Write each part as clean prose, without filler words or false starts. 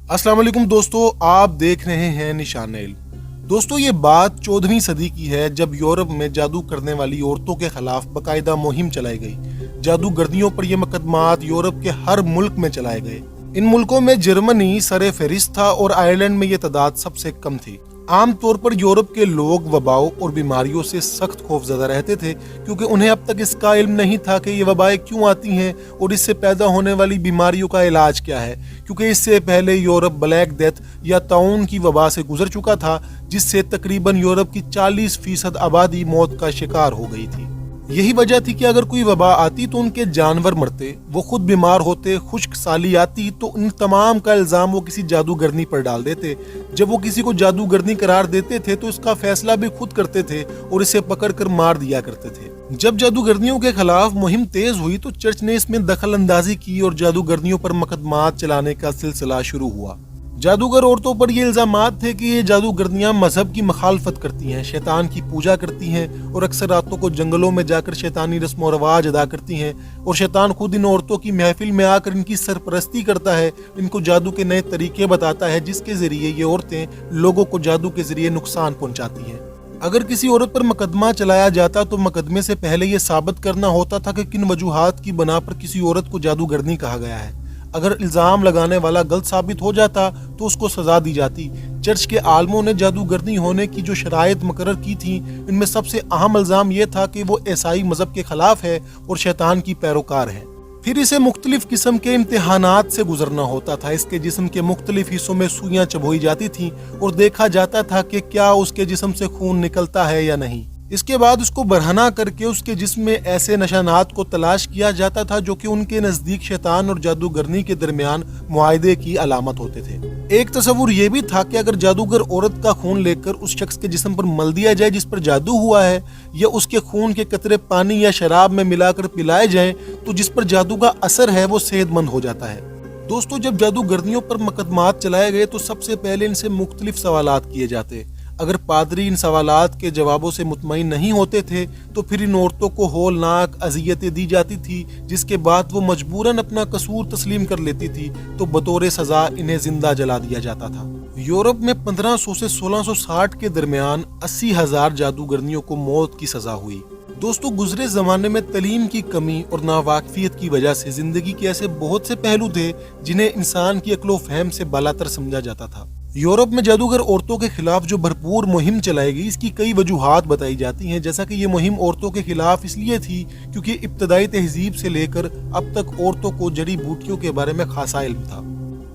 अस्सलाम वालेकुम दोस्तों, आप देख रहे हैं निशान इल्म। दोस्तों, ये बात 14वीं सदी की है जब यूरोप में जादू करने वाली औरतों के खिलाफ बाकायदा मुहिम चलाई गई। जादूगर्दियों पर यह मुकदमात यूरोप के हर मुल्क में चलाए गए। इन मुल्कों में जर्मनी सरे फहरिस्त था और आयरलैंड में यह तादाद सबसे कम थी। आम तौर पर यूरोप के लोग वबाओं और बीमारियों से सख्त खौफजदा रहते थे, क्योंकि उन्हें अब तक इसका इल्म नहीं था कि ये वबाएं क्यों आती हैं और इससे पैदा होने वाली बीमारियों का इलाज क्या है। क्योंकि इससे पहले यूरोप ब्लैक डेथ या ताउन की वबा से गुजर चुका था, जिससे तकरीबन यूरोप की 40% आबादी मौत का शिकार हो गई थी। यही वजह थी कि अगर कोई वबा आती तो उनके जानवर मरते, वो खुद बीमार होते, खुश्क साली आती तो इन तमाम का इल्जाम वो किसी जादूगरनी पर डाल देते। जब वो किसी को जादूगरनी करार देते थे तो इसका फैसला भी खुद करते थे और इसे पकड़कर मार दिया करते थे। जब जादूगरनियों के खिलाफ मुहिम तेज हुई तो चर्च ने इसमें दखल अंदाजी की और जादूगरनियों पर मुकदमात चलाने का सिलसिला शुरू हुआ। जादूगर औरतों पर ये इल्जामात थे कि ये जादूगरनियां मजहब की मुखालफत करती हैं, शैतान की पूजा करती हैं और अक्सर रातों को जंगलों में जाकर शैतानी रस्म और रवाज अदा करती हैं, और शैतान खुद इन औरतों की महफिल में आकर इनकी सरपरस्ती करता है, इनको जादू के नए तरीके बताता है जिसके जरिए ये औरतें लोगों को जादू के जरिए नुकसान पहुंचाती हैं। अगर किसी औरत पर मुकदमा चलाया जाता तो मुकदमे से पहले ये साबित करना होता था कि किन वजूहात की बना पर किसी औरत को जादूगरनी कहा गया है। अगर इल्जाम लगाने वाला गलत साबित हो जाता तो उसको सजा दी जाती। चर्च के आलमों ने जादूगरनी होने की जो शराइत मुकर्रर की थी, इनमें सबसे अहम इल्जाम यह था कि वो ईसाई मजहब के खिलाफ है और शैतान की पैरोकार है। फिर इसे मुख्तलिफ किस्म के इम्तिहानात से गुजरना होता था। इसके जिस्म के मुख्तलिफ हिस्सों में सुइयां चबोई जाती थी और देखा जाता था कि क्या उसके जिस्म से खून निकलता है या नहीं। इसके बाद उसको बरहना करके उसके जिस्म में ऐसे निशानात को तलाश किया जाता था जो कि उनके नजदीक शैतान और जादूगरनी के दरमियान मुआहदे की अलामत होते थे। एक तस्वुर ये भी था कि अगर जादूगर औरत का खून लेकर उस शख्स के जिस्म पर मल दिया जाए जिस पर जादू हुआ है, या उसके खून के कतरे पानी या शराब में मिलाकर पिलाए जाएं, तो जिस पर जादू का असर है वो सेहतमंद हो जाता है। दोस्तों, जब जादूगरनियों पर मुकदमात चलाए गए तो सबसे पहले इनसे मुख्तलिफ सवालात किए जाते। अगर पादरी इन सवालात के जवाबों से मुतमईन नहीं होते थे तो फिर इन औरतों को होलनाक अजियतें दी जाती थी, जिसके बाद वो मजबूरन अपना कसूर तस्लीम कर लेती थी तो बतौर सजा इन्हें जिंदा जला दिया जाता था। यूरोप में 1500 से 1660 के दरमियान 80,000 जादूगरनियों को मौत की सजा हुई। दोस्तों, गुजरे जमाने में तलीम की कमी और नावाकफियत की वजह से जिंदगी के ऐसे बहुत से पहलू थे जिन्हें इंसान की अक्लो फहम से बालातर समझा जाता था। यूरोप में जादूगर औरतों के खिलाफ जो भरपूर मुहिम चलाई गई, इसकी कई वजूहात बताई जाती हैं। जैसा कि ये मुहिम औरतों के खिलाफ इसलिए थी क्योंकि इब्तदाई तहजीब से लेकर अब तक औरतों को जड़ी बूटियों के बारे में खासा इल्म था,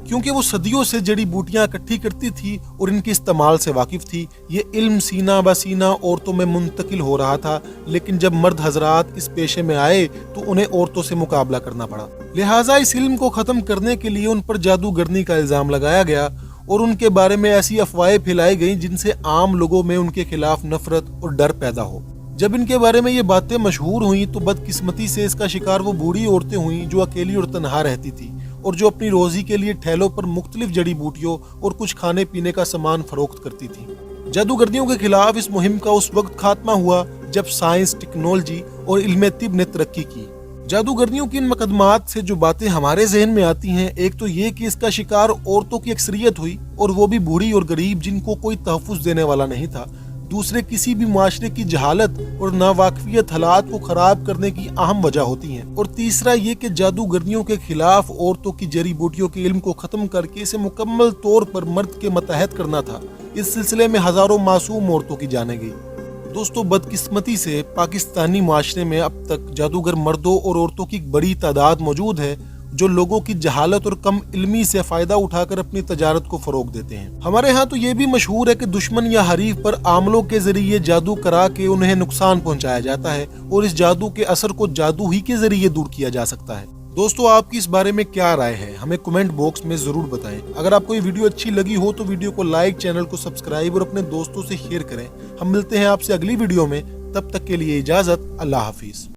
क्योंकि वो सदियों से जड़ी बूटियां इकट्ठी करती थी और इनके इस्तेमाल से वाकिफ थी। ये इल्म सीना ब सीना औरतों में मुंतकिल हो रहा था, लेकिन जब मर्द हजरात इस पेशे में आए तो उन्हें औरतों से मुकाबला करना पड़ा। लिहाजा इस इल्म को खत्म करने के लिए उन पर जादूगरनी का इल्जाम लगाया गया और उनके बारे में ऐसी अफवाहें फैलाई गईं जिनसे आम लोगों में उनके खिलाफ नफरत और डर पैदा हो। जब इनके बारे में ये बातें मशहूर हुई तो बदकिस्मती से इसका शिकार वो बूढ़ी औरतें हुईं जो अकेली और तनहा रहती थी और जो अपनी रोजी के लिए ठेलों पर मुख्तलिफ जड़ी बूटियों और कुछ खाने पीने का सामान फरोख्त करती थी। जादूगरनियों के खिलाफ इस मुहिम का उस वक्त खात्मा हुआ जब साइंस, टेक्नोलॉजी और इल्म तिब ने तरक्की की। जादूगरनियों की इन मुकदमात से जो बातें हमारे जहन में आती हैं, एक तो ये कि इसका शिकार औरतों की अक्सरियत हुई और वो भी बूढ़ी और गरीब जिनको कोई तहफ़्फ़ुज़ देने वाला नहीं था। दूसरे, किसी भी माशरे की जहालत और नावाकफियत हालात को खराब करने की अहम वजह होती हैं। और तीसरा ये कि जादूगरनियों के खिलाफ औरतों की जड़ी बूटियों के इल्म को ख़त्म करके इसे मुकम्मल तौर पर मर्द के मतहत करना था। इस सिलसिले में हज़ारों मासूम औरतों की जानें गई। दोस्तों, बदकिस्मती से पाकिस्तानी माशरे में अब तक जादूगर मर्दों और औरतों की बड़ी तादाद मौजूद है जो लोगों की जहालत और कम इल्मी से फायदा उठाकर अपनी तजारत को फरोग देते हैं। हमारे यहाँ तो ये भी मशहूर है कि दुश्मन या हरीफ पर आमलों के जरिए जादू करा के उन्हें नुकसान पहुँचाया जाता है और इस जादू के असर को जादू ही के जरिए दूर किया जा सकता है। दोस्तों, आपकी इस बारे में क्या राय है, हमें कमेंट बॉक्स में जरूर बताएं। अगर आपको ये वीडियो अच्छी लगी हो तो वीडियो को लाइक, चैनल को सब्सक्राइब और अपने दोस्तों से शेयर करें। हम मिलते हैं आपसे अगली वीडियो में, तब तक के लिए इजाजत, अल्लाह हाफिज।